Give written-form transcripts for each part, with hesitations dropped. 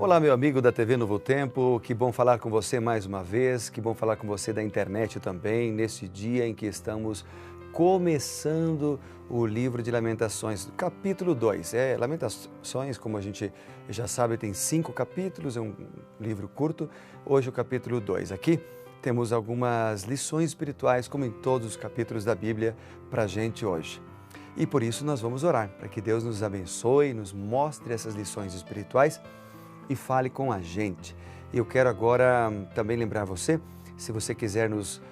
Olá, meu amigo da TV Novo Tempo, que bom falar com você mais uma vez, que bom falar com você da internet também, nesse dia em que estamos começando o livro de Lamentações, capítulo 2. Lamentações, como a gente já sabe, tem 5 capítulos, é um livro curto, hoje o capítulo 2. Aqui temos algumas lições espirituais, como em todos os capítulos da Bíblia, para a gente hoje. E por isso nós vamos orar, para que Deus nos abençoe, nos mostre essas lições espirituais e fale com a gente. Eu quero agora também lembrar você, se você quiser nos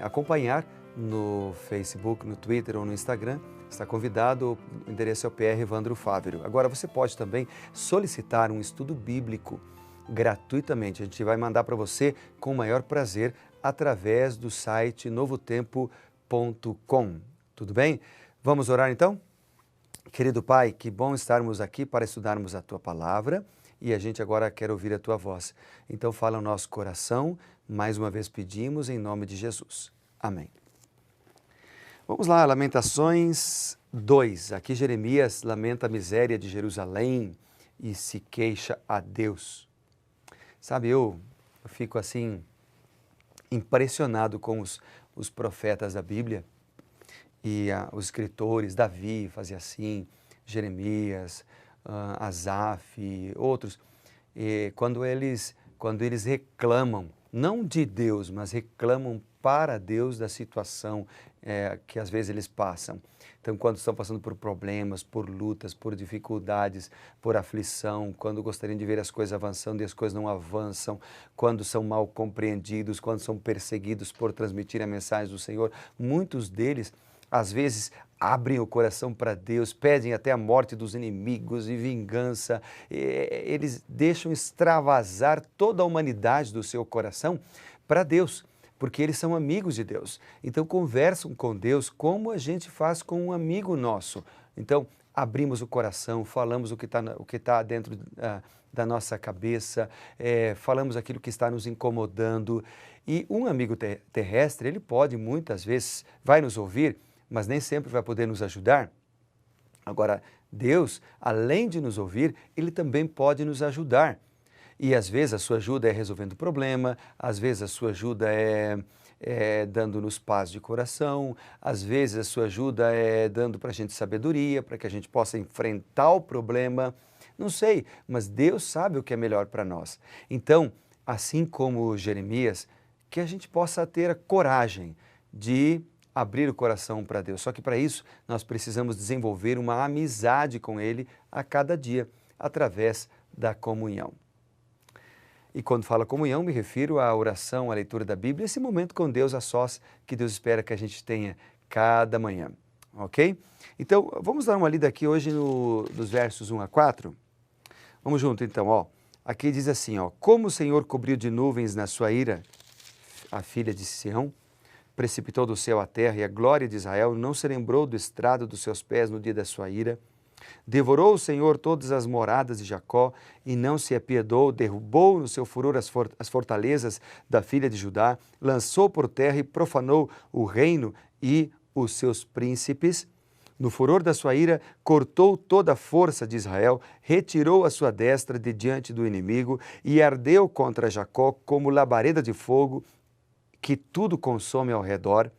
acompanhar no Facebook, no Twitter ou no Instagram, está convidado, o endereço é o PR Evandro Fávero. Agora você pode também solicitar um estudo bíblico gratuitamente. A gente vai mandar para você com o maior prazer através do site novotempo.com. Tudo bem? Vamos orar então? Querido Pai, que bom estarmos aqui para estudarmos a Tua Palavra e a gente agora quer ouvir a Tua voz. Então fala o nosso coração, mais uma vez pedimos em nome de Jesus. Amém. Vamos lá, Lamentações 2. Aqui Jeremias lamenta a miséria de Jerusalém e se queixa a Deus. Sabe, eu fico assim impressionado com os profetas da Bíblia. E os escritores, Davi fazia assim, Jeremias, Asaf, outros, quando eles reclamam, não de Deus, mas reclamam para Deus da situação que às vezes eles passam. Então, quando estão passando por problemas, por lutas, por dificuldades, por aflição, quando gostariam de ver as coisas avançando e as coisas não avançam, quando são mal compreendidos, quando são perseguidos por transmitir a mensagem do Senhor, muitos deles às vezes abrem o coração para Deus, pedem até a morte dos inimigos e vingança. Eles deixam extravasar toda a humanidade do seu coração para Deus, porque eles são amigos de Deus. Então conversam com Deus como a gente faz com um amigo nosso. Então abrimos o coração, falamos o que está dentro da nossa cabeça, falamos aquilo que está nos incomodando. E um amigo terrestre, ele pode muitas vezes, vai nos ouvir, mas nem sempre vai poder nos ajudar. Agora, Deus, além de nos ouvir, Ele também pode nos ajudar. E às vezes a sua ajuda é resolvendo o problema, às vezes a sua ajuda é dando-nos paz de coração, às vezes a sua ajuda é dando para a gente sabedoria, para que a gente possa enfrentar o problema. Não sei, mas Deus sabe o que é melhor para nós. Então, assim como Jeremias, que a gente possa ter a coragem de abrir o coração para Deus. Só que para isso nós precisamos desenvolver uma amizade com Ele a cada dia, através da comunhão. E quando falo comunhão, me refiro à oração, à leitura da Bíblia, esse momento com Deus a sós que Deus espera que a gente tenha cada manhã, ok? Então, vamos dar uma lida aqui hoje nos versos 1 a 4. Vamos junto então, ó. Aqui diz assim, ó: como o Senhor cobriu de nuvens na sua ira a filha de Sião, precipitou do céu a terra, e a glória de Israel não se lembrou do estrado dos seus pés no dia da sua ira. Devorou o Senhor todas as moradas de Jacó, e não se apiedou, derrubou no seu furor as fortalezas da filha de Judá, lançou por terra e profanou o reino e os seus príncipes. No furor da sua ira, cortou toda a força de Israel, retirou a sua destra de diante do inimigo, e ardeu contra Jacó como labareda de fogo, que tudo consome ao redor,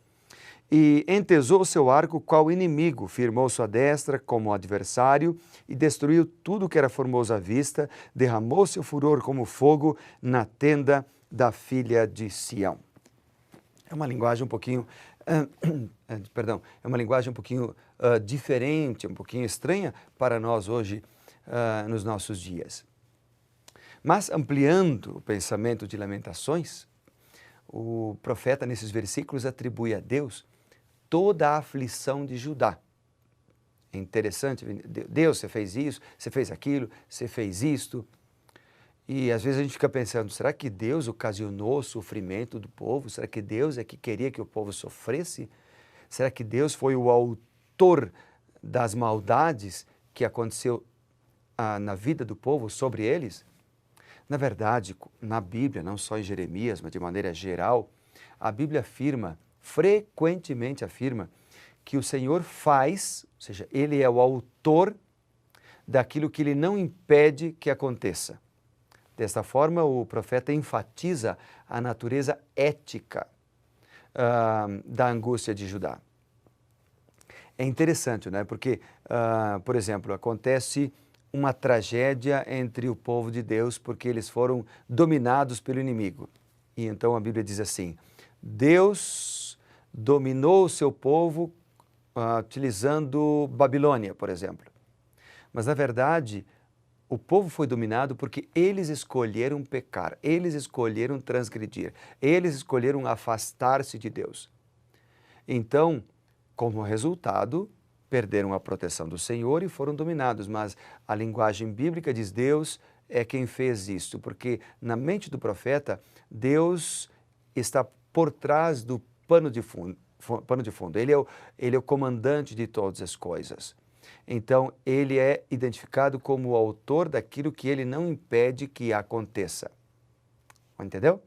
e entesou seu arco qual inimigo, firmou sua destra como adversário e destruiu tudo que era formoso à vista, derramou seu furor como fogo na tenda da filha de Sião. É uma linguagem um pouquinho, diferente, um pouquinho estranha para nós hoje, nos nossos dias. Mas ampliando o pensamento de Lamentações, o profeta, nesses versículos, atribui a Deus toda a aflição de Judá. É interessante, Deus, você fez isso, você fez aquilo, você fez isto. E às vezes a gente fica pensando, será que Deus ocasionou o sofrimento do povo? Será que Deus é que queria que o povo sofresse? Será que Deus foi o autor das maldades que aconteceu na vida do povo sobre eles? Na verdade, na Bíblia, não só em Jeremias, mas de maneira geral, a Bíblia frequentemente afirma, que o Senhor faz, ou seja, Ele é o autor daquilo que Ele não impede que aconteça. Desta forma, o profeta enfatiza a natureza ética da angústia de Judá. É interessante, né? Porque, por exemplo, acontece uma tragédia entre o povo de Deus porque eles foram dominados pelo inimigo. E então a Bíblia diz assim: Deus dominou o seu povo utilizando Babilônia, por exemplo. Mas, na verdade, o povo foi dominado porque eles escolheram pecar, eles escolheram transgredir, eles escolheram afastar-se de Deus. Então, como resultado, perderam a proteção do Senhor e foram dominados. Mas a linguagem bíblica diz: Deus é quem fez isso, porque na mente do profeta, Deus está por trás do pano de fundo. Ele é o comandante de todas as coisas. Então, ele é identificado como o autor daquilo que ele não impede que aconteça. Entendeu?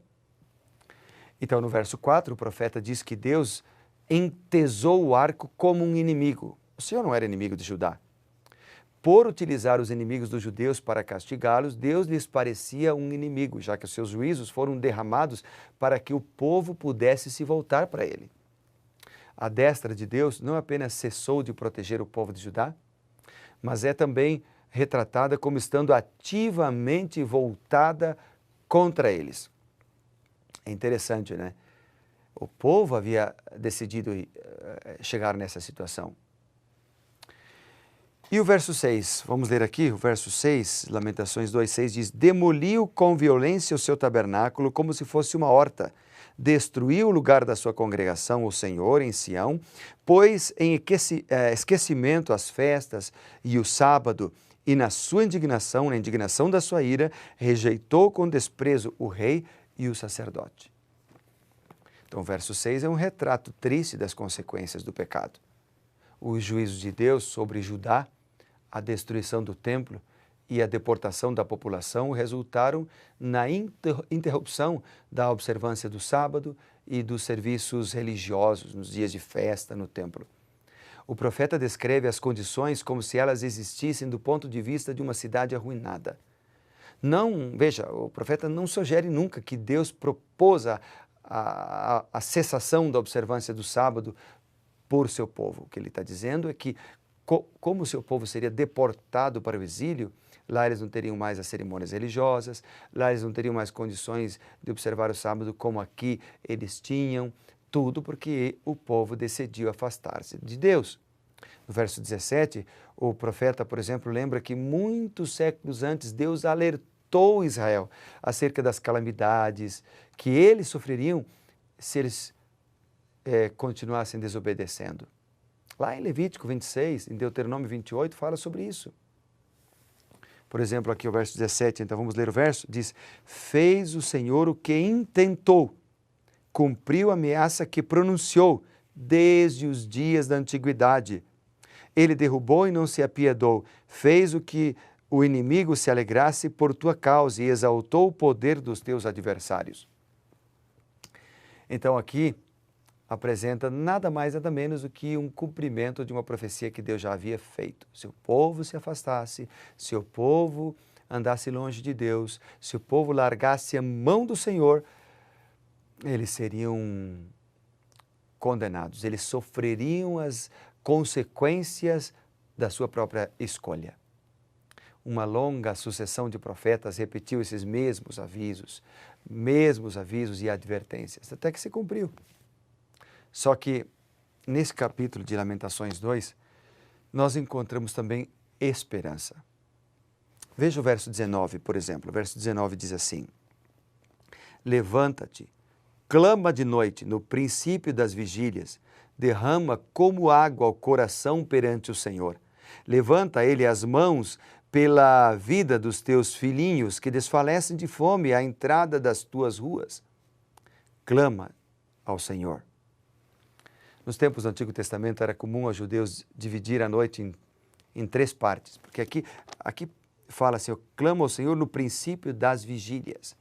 Então, no verso 4, o profeta diz que Deus entesou o arco como um inimigo. O Senhor não era inimigo de Judá. Por utilizar os inimigos dos judeus para castigá-los, Deus lhes parecia um inimigo, já que os seus juízos foram derramados para que o povo pudesse se voltar para ele. A destra de Deus não apenas cessou de proteger o povo de Judá, mas é também retratada como estando ativamente voltada contra eles. É interessante, né? O povo havia decidido chegar nessa situação. E o verso 6, vamos ler aqui, o verso 6, Lamentações 2:6 diz: Demoliu com violência o seu tabernáculo como se fosse uma horta, destruiu o lugar da sua congregação, o Senhor, em Sião, pôs em esquecimento as festas e o sábado, e na sua indignação, na indignação da sua ira, rejeitou com desprezo o rei e o sacerdote. Então, o verso 6 é um retrato triste das consequências do pecado. Os juízos de Deus sobre Judá, a destruição do templo e a deportação da população resultaram na interrupção da observância do sábado e dos serviços religiosos nos dias de festa no templo. O profeta descreve as condições como se elas existissem do ponto de vista de uma cidade arruinada. Veja, o profeta não sugere nunca que Deus propôs a cessação da observância do sábado por seu povo. O que ele está dizendo é que, como o seu povo seria deportado para o exílio, lá eles não teriam mais as cerimônias religiosas, lá eles não teriam mais condições de observar o sábado como aqui eles tinham, tudo porque o povo decidiu afastar-se de Deus. No verso 17, o profeta, por exemplo, lembra que muitos séculos antes Deus alertou Israel acerca das calamidades que eles sofreriam se eles continuassem desobedecendo. Lá em Levítico 26, em Deuteronômio 28, fala sobre isso. Por exemplo, aqui o verso 17, então vamos ler o verso, diz: Fez o Senhor o que intentou, cumpriu a ameaça que pronunciou desde os dias da antiguidade. Ele derrubou e não se apiedou, fez o que o inimigo se alegrasse por tua causa e exaltou o poder dos teus adversários. Então aqui apresenta nada mais, nada menos do que um cumprimento de uma profecia que Deus já havia feito. Se o povo se afastasse, se o povo andasse longe de Deus, se o povo largasse a mão do Senhor, eles seriam condenados, eles sofreriam as consequências da sua própria escolha. Uma longa sucessão de profetas repetiu esses mesmos avisos e advertências, até que se cumpriu. Só que, nesse capítulo de Lamentações 2, nós encontramos também esperança. Veja o verso 19, por exemplo. O verso 19 diz assim: Levanta-te, clama de noite, no princípio das vigílias, derrama como água ao coração perante o Senhor. Levanta ele as mãos pela vida dos teus filhinhos que desfalecem de fome à entrada das tuas ruas. Clama ao Senhor. Nos tempos do Antigo Testamento era comum aos judeus dividir a noite em 3 partes, porque aqui fala assim: eu clamo ao Senhor no princípio das vigílias.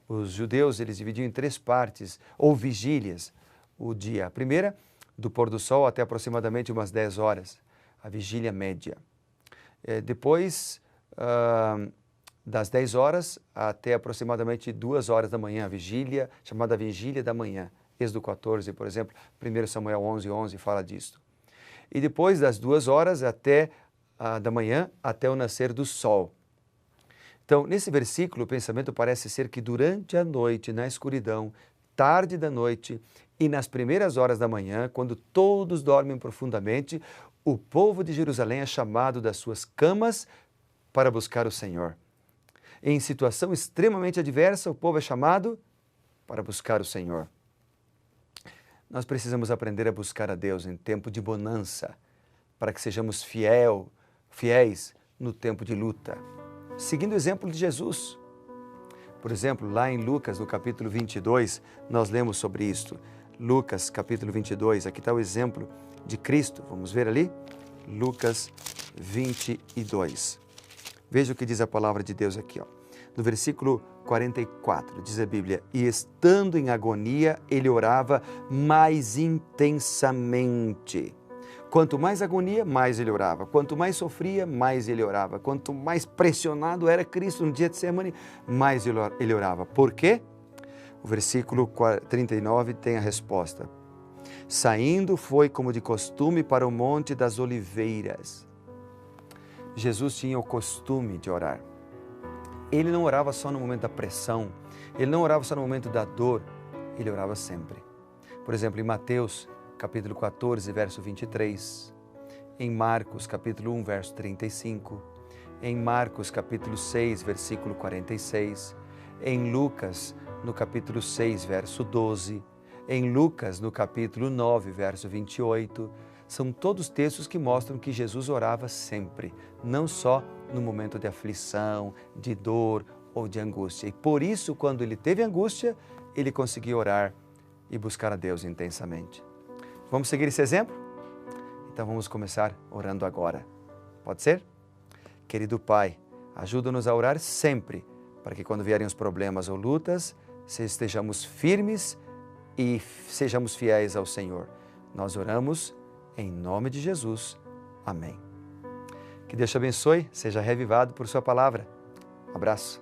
Os judeus, eles dividiam em 3 partes, ou vigílias, o dia. A primeira, do pôr do sol até aproximadamente umas 10 horas, a vigília média. Depois, das 10 horas até aproximadamente 2 horas da manhã, a vigília, chamada Vigília da Manhã. Êxodo 14, por exemplo, 1 Samuel 11:11 fala disto. E depois das 2 horas da manhã até o nascer do sol. Então, nesse versículo, o pensamento parece ser que durante a noite, na escuridão, tarde da noite e nas primeiras horas da manhã, quando todos dormem profundamente, o povo de Jerusalém é chamado das suas camas para buscar o Senhor. Em situação extremamente adversa, o povo é chamado para buscar o Senhor. Nós precisamos aprender a buscar a Deus em tempo de bonança, para que sejamos fiéis no tempo de luta. Seguindo o exemplo de Jesus. Por exemplo, lá em Lucas, no capítulo 22, nós lemos sobre isto. Lucas, capítulo 22, aqui está o exemplo de Cristo. Vamos ver ali? Lucas 22. Veja o que diz a palavra de Deus aqui, ó. No versículo 44, diz a Bíblia: e estando em agonia, ele orava mais intensamente. Quanto mais agonia, mais ele orava. Quanto mais sofria, mais ele orava. Quanto mais pressionado era Cristo no dia de Getsemane, mais ele orava. Por quê? O versículo 39 tem a resposta. Saindo foi como de costume para o Monte das Oliveiras. Jesus tinha o costume de orar. Ele não orava só no momento da pressão, ele não orava só no momento da dor, ele orava sempre. Por exemplo, em Mateus, capítulo 14, verso 23, em Marcos, capítulo 1, verso 35, em Marcos, capítulo 6, versículo 46, em Lucas, no capítulo 6, verso 12, em Lucas, no capítulo 9, verso 28, são todos textos que mostram que Jesus orava sempre, não só no momento de aflição, de dor ou de angústia. E por isso, quando ele teve angústia, ele conseguiu orar e buscar a Deus intensamente. Vamos seguir esse exemplo? Então vamos começar orando agora. Pode ser? Querido Pai, ajuda-nos a orar sempre, para que quando vierem os problemas ou lutas, estejamos firmes e sejamos fiéis ao Senhor. Nós oramos em nome de Jesus. Amém. Que Deus te abençoe, seja revivado por sua palavra. Abraço.